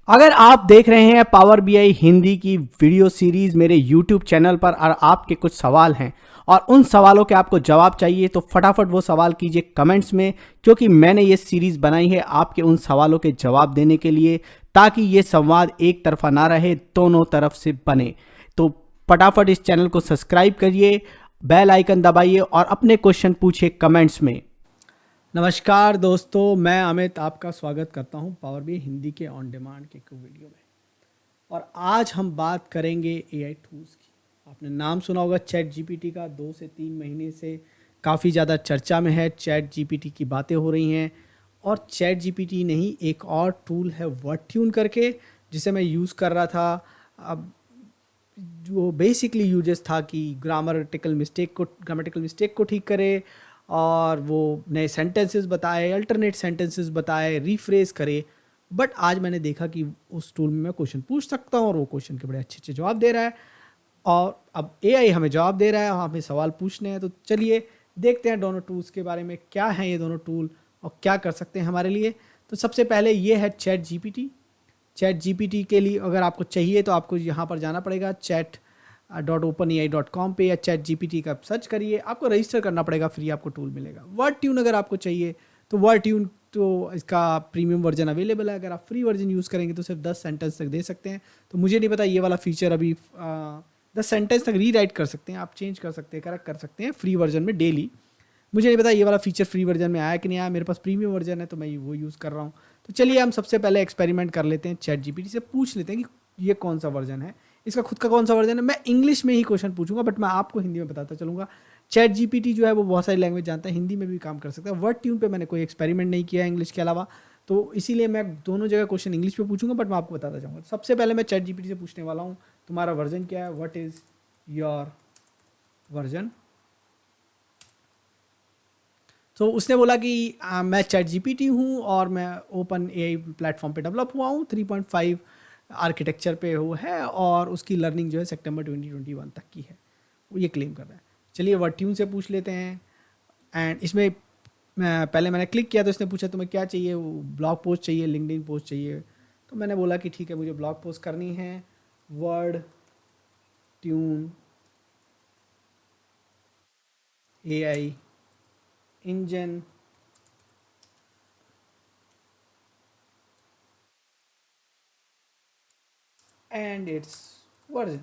अगर आप देख रहे हैं पावर बीआई हिंदी की वीडियो सीरीज मेरे यूट्यूब चैनल पर और आपके कुछ सवाल हैं और उन सवालों के आपको जवाब चाहिए तो फटाफट वो सवाल कीजिए कमेंट्स में, क्योंकि मैंने ये सीरीज बनाई है आपके उन सवालों के जवाब देने के लिए, ताकि ये संवाद एक तरफा ना रहे, दोनों तरफ से बने। तो फटाफट इस चैनल को सब्सक्राइब करिए, बेल आइकन दबाइए और अपने क्वेश्चन पूछिए कमेंट्स में। नमस्कार दोस्तों, मैं अमित आपका स्वागत करता हूं पावर बीआई हिंदी के ऑन डिमांड के एक वीडियो में। और आज हम बात करेंगे एआई टूल्स की। आपने नाम सुना होगा चैट जीपीटी का, 2 से 3 महीने से काफ़ी ज़्यादा चर्चा में है। चैट जीपीटी की बातें हो रही हैं और चैट जीपीटी नहीं, एक और टूल है वर्ड ट्यून करके, जिसे मैं यूज़ कर रहा था। अब जो बेसिकली यूजेस था कि ग्रामेटिकल मिस्टेक को ठीक करे और वो नए सेंटेंसेस बताए, अल्टरनेट सेंटेंसेस बताए, रीफ्रेज करे। बट आज मैंने देखा कि उस टूल में मैं क्वेश्चन पूछ सकता हूँ और वो क्वेश्चन के बड़े अच्छे अच्छे जवाब दे रहा है। और अब एआई हमें जवाब दे रहा है, हमें सवाल पूछने हैं। तो चलिए देखते हैं दोनों टूल्स के बारे में, क्या हैं ये दोनों टूल और क्या कर सकते हैं हमारे लिए। तो सबसे पहले ये है चैट जीपीटी। चैट जीपीटी के लिए अगर आपको चाहिए तो आपको यहाँ पर जाना पड़ेगा chat.openai.com पे, या चैट जीपीटी का सर्च करिए। आपको रजिस्टर करना पड़ेगा, फ्री आपको टूल मिलेगा। वर्ड ट्यून अगर आपको चाहिए तो वर्ड ट्यून तो इसका प्रीमियम वर्जन अवेलेबल है। अगर आप फ्री वर्जन यूज़ करेंगे तो सिर्फ 10 सेंटेंस तक दे सकते हैं। तो मुझे नहीं पता ये वाला फीचर अभी 10 सेंटेंस तक रीराइट कर सकते हैं, आप चेंज कर सकते हैं, करेक्ट कर सकते हैं फ्री वर्जन में डेली। मुझे नहीं पता ये वाला फीचर फ्री वर्जन में आया कि नहीं आया। मेरे पास प्रीमियम वर्जन है तो मैं वो यूज़ कर रहा हूँ। तो चलिए हम सबसे पहले एक्सपेरिमेंट कर लेते हैं, चैट जीपीटी से पूछ लेते हैं कि ये कौन सा वर्जन है, इसका खुद का कौन सा वर्जन है। मैं इंग्लिश में ही क्वेश्चन पूछूंगा, बट मैं आपको हिंदी में बताता चलूँगा। चैट जीपीटी जो है वो बहुत सारी लैंग्वेज जानता है, हिंदी में भी काम कर सकता है। वर्ड ट्यून पे मैंने कोई एक्सपेरिमेंट नहीं किया है इंग्लिश के अलावा, तो इसीलिए मैं दोनों जगह क्वेश्चन इंग्लिश में पूछूंगा, बट मैं आपको बताता जाऊँगा। सबसे पहले मैं चैट जीपीटी से पूछने वाला हूँ, तुम्हारा वर्जन क्या है, व्हाट इज़ योर वर्जन। तो उसने बोला कि मैं चैट जीपीटी हूँ और मैं ओपन एआई प्लेटफॉर्म पे डेवलप हुआ हूँ। 3.5 आर्किटेक्चर पे वो है और उसकी लर्निंग जो है सितंबर 2021 तक की है, वो ये क्लेम कर रहा है। चलिए वर्ड ट्यून से पूछ लेते हैं। एंड इसमें पहले मैंने क्लिक किया तो इसने पूछा तुम्हें क्या चाहिए, वो ब्लॉग पोस्ट चाहिए, लिंक्डइन पोस्ट चाहिए। तो मैंने बोला कि ठीक है, मुझे ब्लॉग पोस्ट करनी है। Word tune AI engine and it's version.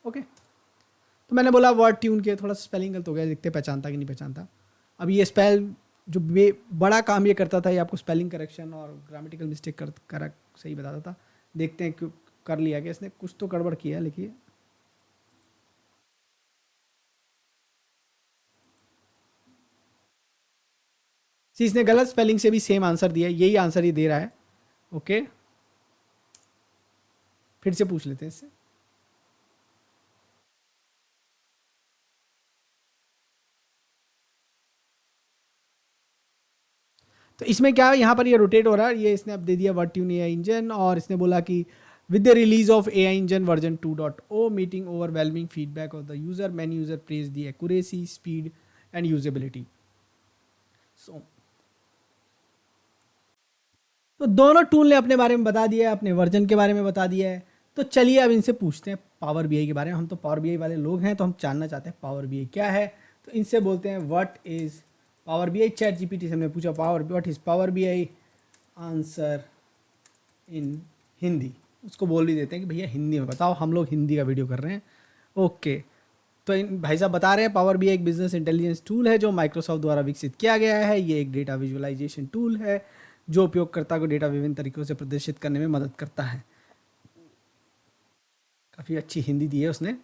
Okay, तो मैंने बोला वर्ड ट्यून के, थोड़ा स्पेलिंग गलत हो गया, देखते पहचानता कि नहीं पहचानता। अब ये स्पेल जो बड़ा काम ये करता था, ये आपको स्पेलिंग करेक्शन और ग्रामेटिकल मिस्टेक कर सही बताता था। देखते हैं क्यों कर लिया कि इसने कुछ तो गड़बड़ किया। लिखिए, इसने गलत स्पेलिंग से भी सेम आंसर दिया, यही आंसर ये दे रहा है। ओके, फिर से पूछ लेते हैं इससे। तो इसमें क्या है, यहाँ पर ये रोटेट हो रहा है, ये इसने अब दे दिया वर्ड ट्यून एआई इंजन, और इसने बोला कि with the release of AI engine version 2.0 meeting overwhelming feedback of the user, many user praise the accuracy, speed and usability. So तो दोनों टूल ने अपने बारे में बता दिया है, अपने वर्जन के बारे में बता दिया है। तो चलिए अब इनसे पूछते हैं पावर बीआई के बारे में। हम तो पावर बीआई वाले लोग हैं, तो हम जानना चाहते हैं पावर बीआई क्या है। तो इनसे बोलते हैं what is power BI. Chat GPT से हमने पूछा power what is power BI, answer in Hindi. उसको बोल भी देते हैं कि भैया हिंदी में बताओ, हम लोग हिंदी का वीडियो कर रहे हैं। ओके, तो इन भाई साहब बता रहे हैं पावर बीआई एक बिजनेस इंटेलिजेंस टूल है जो माइक्रोसॉफ्ट द्वारा विकसित किया गया है। ये एक डेटा विजुअलाइजेशन टूल है जो उपयोगकर्ता को डेटा विभिन्न तरीकों से प्रदर्शित करने में मदद करता है। काफ़ी अच्छी हिंदी दी है उसने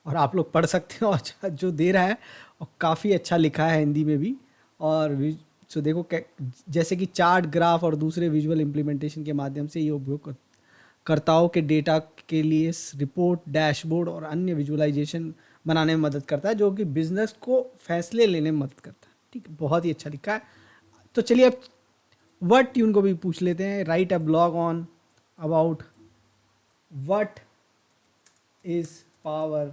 और आप लोग पढ़ सकते हो। अच्छा जो दे रहा है और काफ़ी अच्छा लिखा है हिंदी में भी। और सो देखो जैसे कि चार्ट, ग्राफ और दूसरे विजुअल इम्प्लीमेंटेशन के माध्यम से ये उपयोगकर्ताओं के डेटा के लिए रिपोर्ट, डैशबोर्ड और अन्य विजुअलाइजेशन बनाने में मदद करता है, जो कि बिजनेस को फैसले लेने में मदद करता है। ठीक है, बहुत ही अच्छा लिखा है। तो चलिए अब वर्ड ट्यून को भी पूछ लेते हैं। Write a blog on about what is Power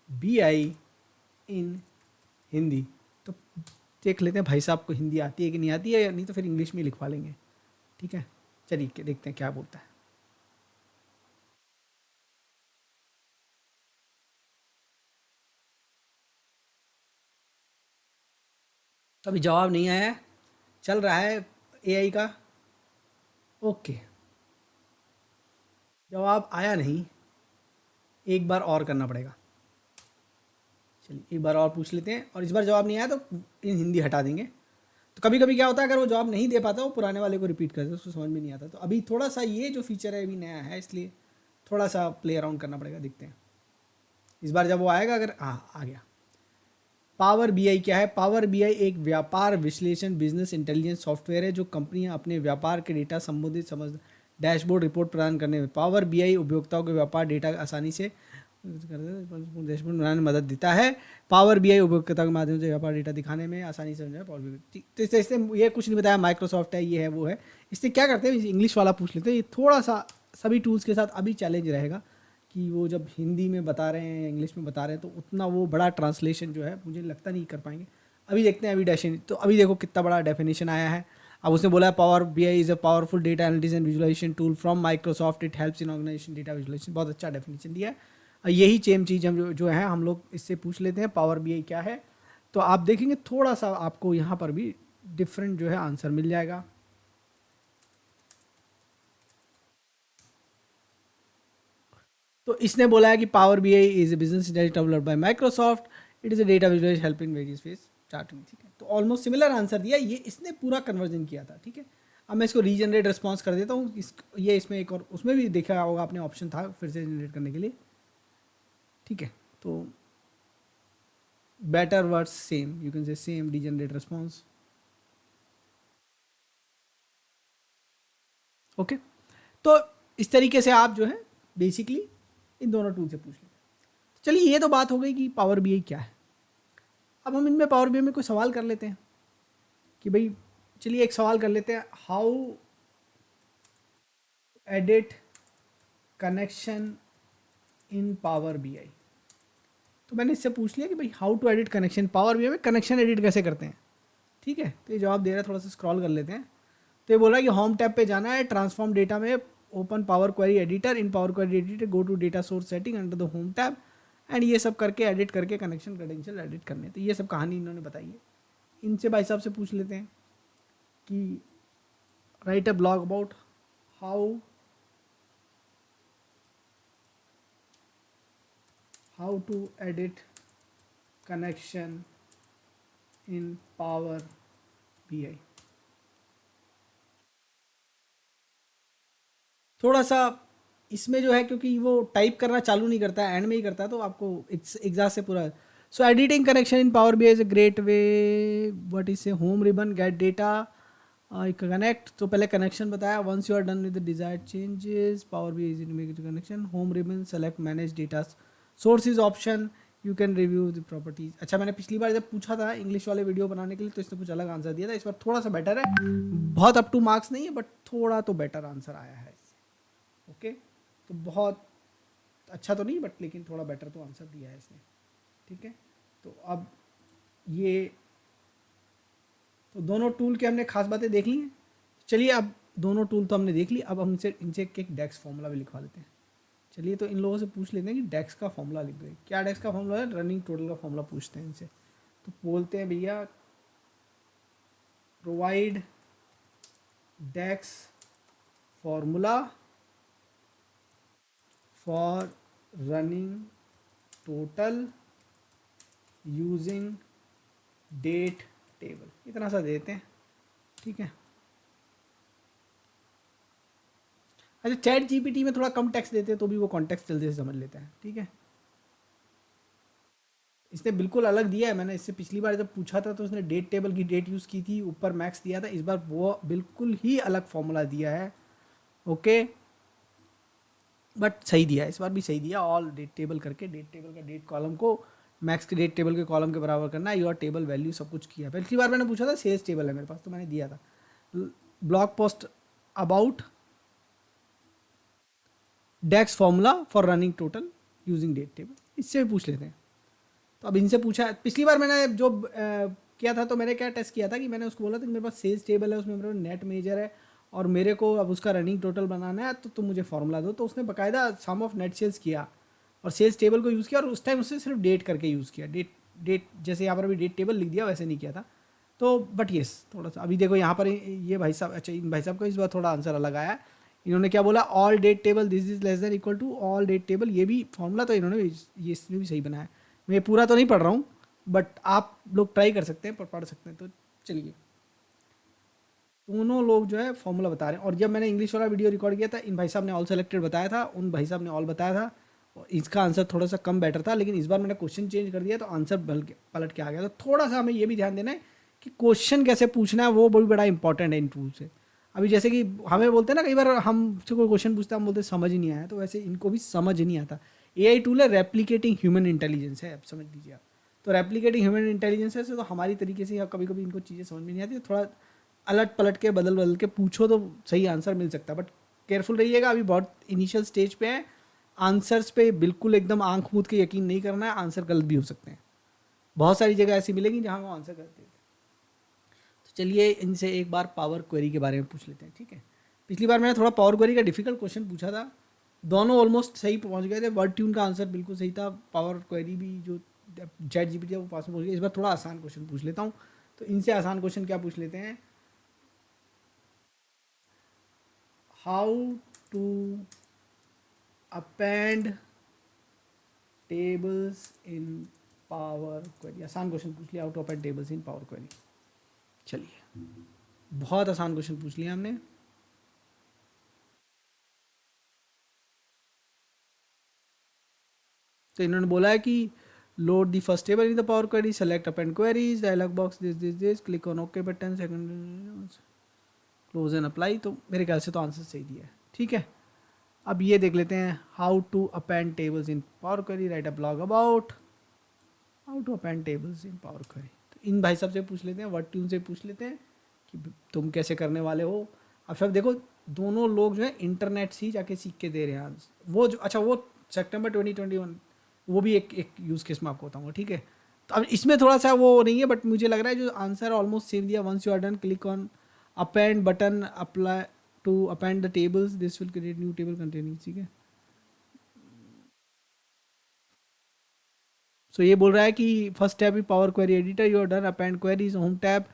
BI in Hindi. तो देख लेते हैं भाई साहब को हिंदी आती है कि नहीं आती है, या नहीं तो फिर इंग्लिश में लिखवा लेंगे। ठीक है, चलिए देखते हैं क्या बोलता है। तो अभी जवाब नहीं आया है, चल रहा है एआई का। ओके, जवाब आया नहीं, एक बार और करना पड़ेगा। चलिए एक बार और पूछ लेते हैं, और इस बार जवाब नहीं आया तो इन हिंदी हटा देंगे। तो कभी कभी क्या होता है, अगर वो जवाब नहीं दे पाता वो पुराने वाले को रिपीट करते, उसको समझ में नहीं आता। तो अभी थोड़ा सा ये जो फीचर है अभी नया है, इसलिए थोड़ा सा प्ले अराउंड करना पड़ेगा, देखते हैं इस बार जब वो आएगा। अगर हाँ आ गया। पावर बीआई क्या है? पावर बीआई एक व्यापार विश्लेषण बिजनेस इंटेलिजेंस सॉफ्टवेयर है जो कंपनियां अपने व्यापार के डेटा संबंधित समझ डैशबोर्ड रिपोर्ट प्रदान करने में। पावर बीआई उपभोक्ताओं के व्यापार डेटा आसानी से डैशबोर्ड बनाने में मदद देता है। पावर बीआई उपभोक्ता के माध्यम से व्यापार डेटा दिखाने में आसानी से समझा। तो इससे ये कुछ नहीं बताया, माइक्रोसॉफ्ट है, ये है, वो है। इससे क्या करते हैं, इंग्लिश वाला पूछ लेते हैं। ये थोड़ा सा सभी टूल्स के साथ अभी चैलेंज रहेगा कि वो जब हिंदी में बता रहे हैं या इंग्लिश में बता रहे हैं तो उतना वो बड़ा ट्रांसलेशन जो है मुझे लगता नहीं कर पाएंगे। अभी देखते हैं अभी डेफिनेशन, तो अभी देखो कितना बड़ा डेफिनेशन आया है। अब उसने बोला है Power BI is a powerful data analytics and visualisation tool from Microsoft, it helps in organisation data visualisation. बहुत अच्छा डेफिनेशन दिया है। और यही सेम चीज़ हम जो है हम लोग इससे पूछ लेते हैं पावर बीआई क्या है। तो आप देखेंगे थोड़ा सा आपको यहाँ पर भी डिफरेंट जो है आंसर मिल जाएगा। तो इसने बोला है कि Power B I is a business intelligence developed by Microsoft, it is a data visualisation help in various face charting. ठीक है, तो ऑलमोस्ट सिमिलर आंसर दिया, ये इसने पूरा कन्वर्जन किया था। ठीक है, अब मैं इसको रीजनरेट रिस्पॉन्स कर देता हूँ। ये इसमें एक और उसमें भी देखा होगा आपने, ऑप्शन था फिर से जनरेट करने के लिए। ठीक है, तो better words same, you can say same regenerate response. Okay, तो इस तरीके से आप जो है बेसिकली इन दोनों टूल से पूछ लेते हैं। चलिए ये तो बात हो गई कि पावर बी आई क्या है। अब हम इनमें पावर बी आई में कोई सवाल कर लेते हैं कि भाई, चलिए एक सवाल कर लेते हैं, how edit connection in Power B I. तो मैंने इससे पूछ लिया कि भाई how to edit connection Power B I में, कनेक्शन एडिट कैसे करते हैं। ठीक है, तो ये जवाब दे रहा है, थोड़ा सा स्क्रॉल कर लेते हैं। तो ये बोल रहा है कि होम टैब पे जाना है, ट्रांसफॉर्म डेटा में open Power Query editor, in Power Query editor go to data source setting under the home tab and ये सब करके एडिट करके कनेक्शन क्रेडेंशियल एडिट करने। तो ये सब कहानी इन्होंने बताई है। इनसे भाई साहब से पूछ लेते हैं कि write a blog about how to edit connection in Power B I. थोड़ा सा इसमें जो है, क्योंकि वो टाइप करना चालू नहीं करता है, एंड में ही करता है, तो आपको एग्जैक्ट से पूरा। So editing connection in Power B I is a great way, what is a home ribbon get data connect. तो पहले कनेक्शन बताया, once you are done with the desired changes Power B I is make connection home ribbon select manage data sources option, you can review the properties. अच्छा, मैंने पिछली बार जब पूछा था English वाले वीडियो बनाने के लिए तो इसने कुछ अलग आंसर दिया था, इस बार थोड़ा सा बेटर है। बहुत अप टू मार्क्स नहीं है बट थोड़ा तो बेटर आंसर आया है। ओके, तो बहुत अच्छा तो नहीं बट लेकिन थोड़ा बेटर तो आंसर दिया है इसने। ठीक है, तो अब ये तो दोनों टूल के हमने खास बातें देख ली हैं। चलिए अब दोनों टूल तो हमने देख ली, अब हम इनसे एक डेक्स फॉर्मूला भी लिखवा लेते हैं। चलिए तो इन लोगों से पूछ लेते हैं कि डेक्स का फॉर्मूला लिख दो। क्या डेक्स का फॉर्मूला है? रनिंग टोटल का फॉर्मूला पूछते हैं इनसे। तो बोलते हैं भैया provide DAX formula for running total using date table, इतना सा देते हैं। ठीक है, अच्छा चैट जीपीटी में थोड़ा कम टेक्स्ट देते हैं तो भी वो कॉन्टेक्स्ट जल्दी से समझ लेते हैं। ठीक है, इसने बिल्कुल अलग दिया है। मैंने इससे पिछली बार जब पूछा था तो उसने डेट टेबल की डेट यूज़ की थी, ऊपर मैक्स दिया था। इस बार वो बिल्कुल ही अलग फॉर्मूला दिया है। ओके, बट सही दिया है, इस बार भी सही दिया। ऑल डेट टेबल करके डेट टेबल का डेट कॉलम को मैक्स के डेट टेबल के कॉलम के बराबर करना है, योर टेबल वैल्यू सब कुछ किया। पिछली बार मैंने पूछा था सेल्स टेबल है मेरे पास तो मैंने दिया था। Blog post about DAX formula for running total using date table, इससे भी पूछ लेते हैं। तो अब इनसे पूछा, पिछली बार मैंने जो किया था तो मैंने क्या टेस्ट किया था कि मैंने उसको बोला था कि मेरे पास सेल्स टेबल है, उसमें मेरे पास नेट मेजर है और मेरे को अब उसका रनिंग टोटल बनाना है, तो तुम मुझे फॉर्मूला दो। तो उसने बाकायदा सम ऑफ नेट सेल्स किया और सेल्स टेबल को यूज़ किया, और उस टाइम उसने सिर्फ डेट करके यूज़ किया। डेट डेट जैसे यहाँ पर अभी डेट टेबल लिख दिया वैसे नहीं किया था। तो बट येस थोड़ा सा अभी देखो यहाँ पर ये भाई साहब, अच्छा इन भाई साहब का इस बार थोड़ा आंसर अलग आया है। इन्होंने क्या बोला, all date table this is less than equal to all date table. ये भी फॉर्मूला तो इन्होंने ये इसमें भी सही बनाया है। मैं पूरा तो नहीं पढ़ रहा हूँ, बट आप लोग ट्राई कर सकते हैं, पढ़ सकते हैं। तो चलिए, दोनों लोग जो है फॉर्मूला बता रहे हैं। और जब मैंने इंग्लिश वाला वीडियो रिकॉर्ड किया था, इन भाई साहब ने ऑल सेलेक्टेड बताया था, उन भाई साहब ने ऑल बताया था, और इसका आंसर थोड़ा सा कम बेटर था। लेकिन इस बार मैंने क्वेश्चन चेंज कर दिया तो आंसर पलट के आ गया। तो थोड़ा सा हमें ये भी ध्यान देना है कि क्वेश्चन कैसे पूछना है, वो बहुत बड़ा इंपॉर्टेंट है इन टूल से। अभी जैसे कि हमें बोलते हैं ना, कई बार हमसे कोई क्वेश्चन पूछता है, हम बोलते हैं समझ नहीं आया, तो वैसे इनको भी समझ नहीं आता। AI टूल है, रेप्लिकेटिंग ह्यूमन इंटेलिजेंस है, अब समझ लीजिए आप। तो रेप्लिकेटिंग ह्यूमन इंटेलिजेंस है, तो हमारी तरीके से या कभी कभी इनको चीज़ें समझ में नहीं आती, तो थोड़ा अलट पलट के बदल बदल के पूछो तो सही आंसर मिल सकता है। बट केयरफुल रहिएगा, अभी बहुत इनिशियल स्टेज पे है। आंसर्स पे बिल्कुल एकदम आंख मूंद के यकीन नहीं करना है, आंसर गलत भी हो सकते हैं। बहुत सारी जगह ऐसी मिलेगी जहाँ वो आंसर गलत देते हैं। तो चलिए इनसे एक बार पावर क्वेरी के बारे में पूछ लेते हैं, ठीक है। पिछली बार मैंने थोड़ा पावर क्वेरी का डिफिकल्ट क्वेश्चन पूछा था, दोनों ऑलमोस्ट सही पहुंच गए थे। वर्ड ट्यून का आंसर बिल्कुल सही था, पावर क्वेरी भी जो चैट जीपीटी है वो पास में पहुंच गया। इस बार थोड़ा आसान क्वेश्चन पूछ लेता हूँ। तो इनसे आसान क्वेश्चन क्या पूछ लेते हैं, how to append tables in Power Query. आसान क्वेश्चन पूछ लिया, how to append tables in Power Query. चलिए, बहुत आसान क्वेश्चन पूछ लिया हमने। तो इन्होंने बोला है कि load the first table in the Power Query, select append queries, dialog box this click on okay button, second close and apply. तो मेरे ख्याल से तो आंसर सही दिया है, ठीक है। अब ये देख लेते हैं, how to append tables in Power Query, write a blog about how to append tables in Power Query. तो इन भाई साहब से पूछ लेते हैं, वर्ड ट्यून से पूछ लेते हैं कि तुम कैसे करने वाले हो। अब सब देखो, दोनों लोग जो है इंटरनेट से ही जाके सीख के दे रहे हैं वो जो, अच्छा वो सितंबर 2021, वो भी एक यूज़ केस में आपको बताऊंगा, ठीक है। तो अब इसमें थोड़ा सा वो नहीं है, बट मुझे लग रहा है जो आंसर ऑलमोस्ट सेम दिया। Once you are done click on append button, apply to append the tables, this will create new table containing, ठीक है। सो ये बोल रहा है कि first tab Power Query editor, you are done append queries, home tab,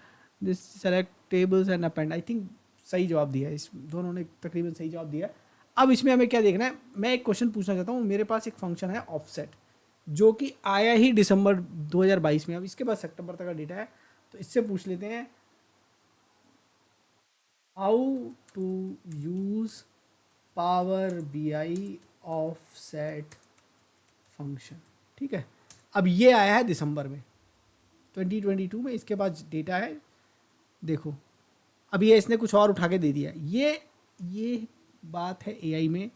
this select tables and append. I think सही जवाब दिया है, इस दोनों ने तकरीबन सही जवाब दिया है। अब इसमें हमें क्या देखना है, मैं एक क्वेश्चन पूछना चाहता हूँ। मेरे पास एक फंक्शन है ऑफसेट, जो कि आया ही दिसंबर 2022 में, अब इसके पास सितंबर तक का डेटा है। तो इससे पूछ लेते हैं, how to use Power BI offset function, ठीक है। अब ये आया है दिसंबर में 2022 में, इसके पास डेटा है। देखो, अब ये इसने कुछ और उठा के दे दिया। ये बात है AI में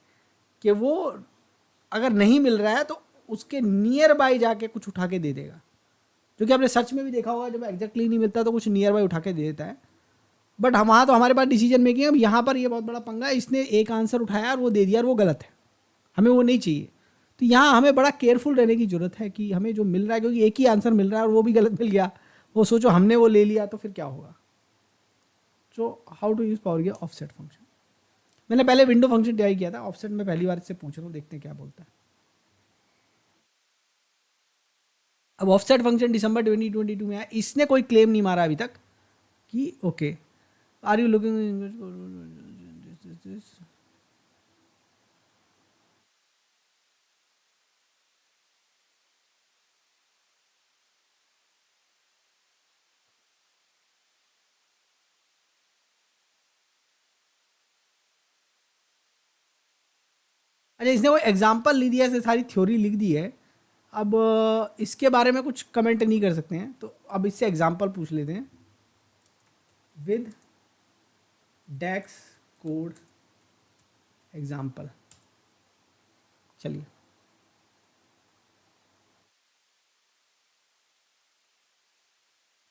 कि वो अगर नहीं मिल रहा है तो उसके नियर बाय जाके कुछ उठा के दे देगा, जो कि आपने सर्च में भी देखा होगा, जब एग्जैक्टली नहीं मिलता तो कुछ नियर बाय उठा के दे देता है। बट हम वहाँ तो हमारे पास डिसीजन मेकिंग है। अब यहाँ पर ये बहुत बड़ा पंगा है, इसने एक आंसर उठाया और वो दे दिया और वो गलत है, हमें वो नहीं चाहिए। तो यहाँ हमें बड़ा केयरफुल रहने की ज़रूरत है कि हमें जो मिल रहा है, क्योंकि एक ही आंसर मिल रहा है और वो भी गलत मिल गया, वो सोचो हमने वो ले लिया तो फिर क्या होगा। So how to use Power BI offset function. मैंने पहले विंडो फंक्शन ट्राई किया था, ऑफसेट में पहली बार इससे पूछ रहा हूँ, देखते हैं क्या बोलता है। अब ऑफसेट फंक्शन दिसंबर 2022 में आया, इसने कोई क्लेम नहीं मारा अभी तक कि ओके आर यू लुकिंग। अच्छा, इसने वो एग्जाम्पल लिख दिया, इसने सारी थ्योरी लिख दी है। अब इसके बारे में कुछ कमेंट नहीं कर सकते हैं, तो अब इससे एग्जाम्पल पूछ लेते हैं, विद डेक्स कोड एग्जाम्पल। चलिए,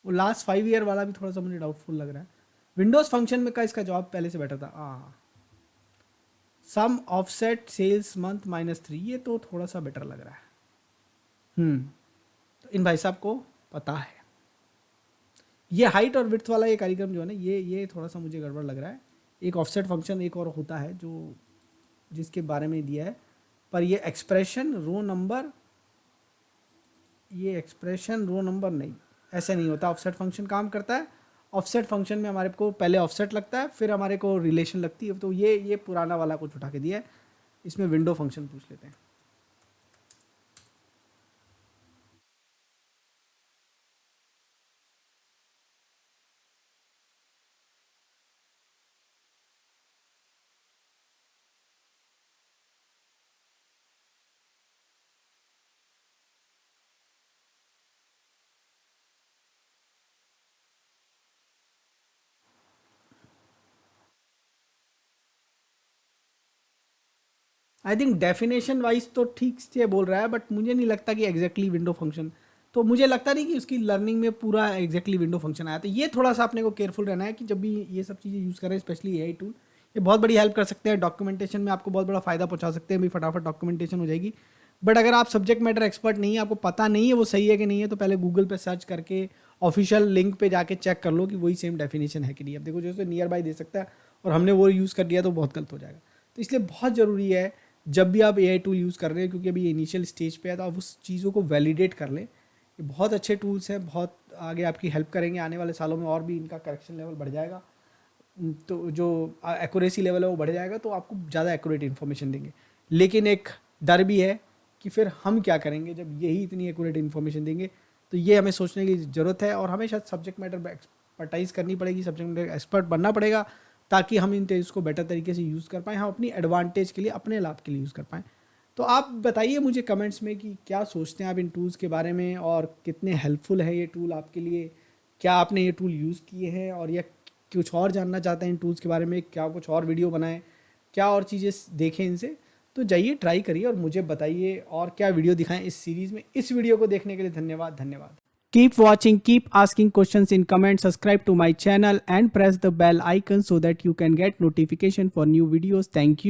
वो लास्ट 5 ईयर वाला भी थोड़ा सा मुझे डाउटफुल लग रहा है। विंडोज़ फंक्शन में का इसका जवाब पहले से बेटर था। सम ऑफसेट सेल्स मंथ -3, ये तो थोड़ा सा बेटर लग रहा है। तो इन भाई साहब को पता है। ये हाइट और विड्थ वाला ये कार्यक्रम जो है ना, ये थोड़ा सा मुझे गड़बड़ लग रहा है। एक ऑफसेट फंक्शन एक और होता है जो जिसके बारे में दिया है, पर ये एक्सप्रेशन रो नंबर, ये एक्सप्रेशन रो नंबर नहीं, ऐसे नहीं होता। ऑफसेट फंक्शन काम करता है, ऑफसेट फंक्शन में हमारे को पहले ऑफसेट लगता है, फिर हमारे को रिलेशन लगती है। तो ये पुराना वाला कुछ उठा के दिया है, इसमें विंडो फंक्शन पूछ लेते हैं। आई थिंक डेफिनेशन वाइज तो ठीक से बोल रहा है, बट मुझे नहीं लगता कि एग्जैक्टली विंडो फंक्शन, तो मुझे लगता नहीं कि उसकी लर्निंग में पूरा एग्जैक्टली विंडो फंक्शन आया। तो ये थोड़ा सा अपने को केयरफुल रहना है कि जब भी ये सब चीज़ें यूज़ करें, स्पेशली एआई टूल, ये बहुत बड़ी हेल्प कर सकते हैं डॉक्यूमेंटेशन में, आपको बहुत बड़ा फ़ायदा पहुंचा सकते हैं, भी फटाफट डॉक्यूमेंटेशन हो जाएगी। बट अगर आप सब्जेक्ट मैटर एक्सपर्ट नहीं है, आपको पता नहीं है वो सही है कि नहीं है, तो पहले गूगल पे सर्च करके ऑफिशियल लिंक पे जाके चेक कर लो कि वही सेम डेफिनेशन है कि नहीं। अब देखो जैसे नियर बाय दे सकता है और हमने वो यूज़ कर दिया तो बहुत गलत हो जाएगा। तो इसलिए बहुत ज़रूरी है जब भी आप एआई टूल यूज़ कर रहे हैं, क्योंकि अभी इनिशियल स्टेज पे है, तो आप उस चीज़ों को वैलिडेट कर लें। ये बहुत अच्छे टूल्स हैं, बहुत आगे आपकी हेल्प करेंगे आने वाले सालों में, और भी इनका करेक्शन लेवल बढ़ जाएगा, तो जो एक्यूरेसी लेवल है वो बढ़ जाएगा, तो आपको ज़्यादा एक्यूरेट इन्फॉर्मेशन देंगे। लेकिन एक डर भी है कि फिर हम क्या करेंगे जब यही इतनी एक्यूरेट इन्फॉर्मेशन देंगे, तो ये हमें सोचने की ज़रूरत है। और हमें शायद सब्जेक्ट मैटर एक्सपर्टाइज करनी पड़ेगी, सब्जेक्ट मैटर एक्सपर्ट बनना पड़ेगा, ताकि हम इन टूल्स को बेटर तरीके से यूज़ कर पाएँ, हम अपनी एडवांटेज के लिए, अपने लाभ के लिए यूज़ कर पाएँ। तो आप बताइए मुझे कमेंट्स में कि क्या सोचते हैं आप इन टूल्स के बारे में, और कितने हेल्पफुल है ये टूल आपके लिए, क्या आपने ये टूल यूज़ किए हैं, और या कुछ और जानना चाहते हैं इन टूल्स के बारे में, क्या कुछ और वीडियो बनाएं, क्या और चीज़ें देखें इनसे। तो जाइए ट्राई करिए और मुझे बताइए और क्या वीडियो दिखाएं इस सीरीज़ में। इस वीडियो को देखने के लिए धन्यवाद। Keep watching, keep asking questions in comments, subscribe to my channel and press the bell icon so that you can get notification for new videos. Thank you.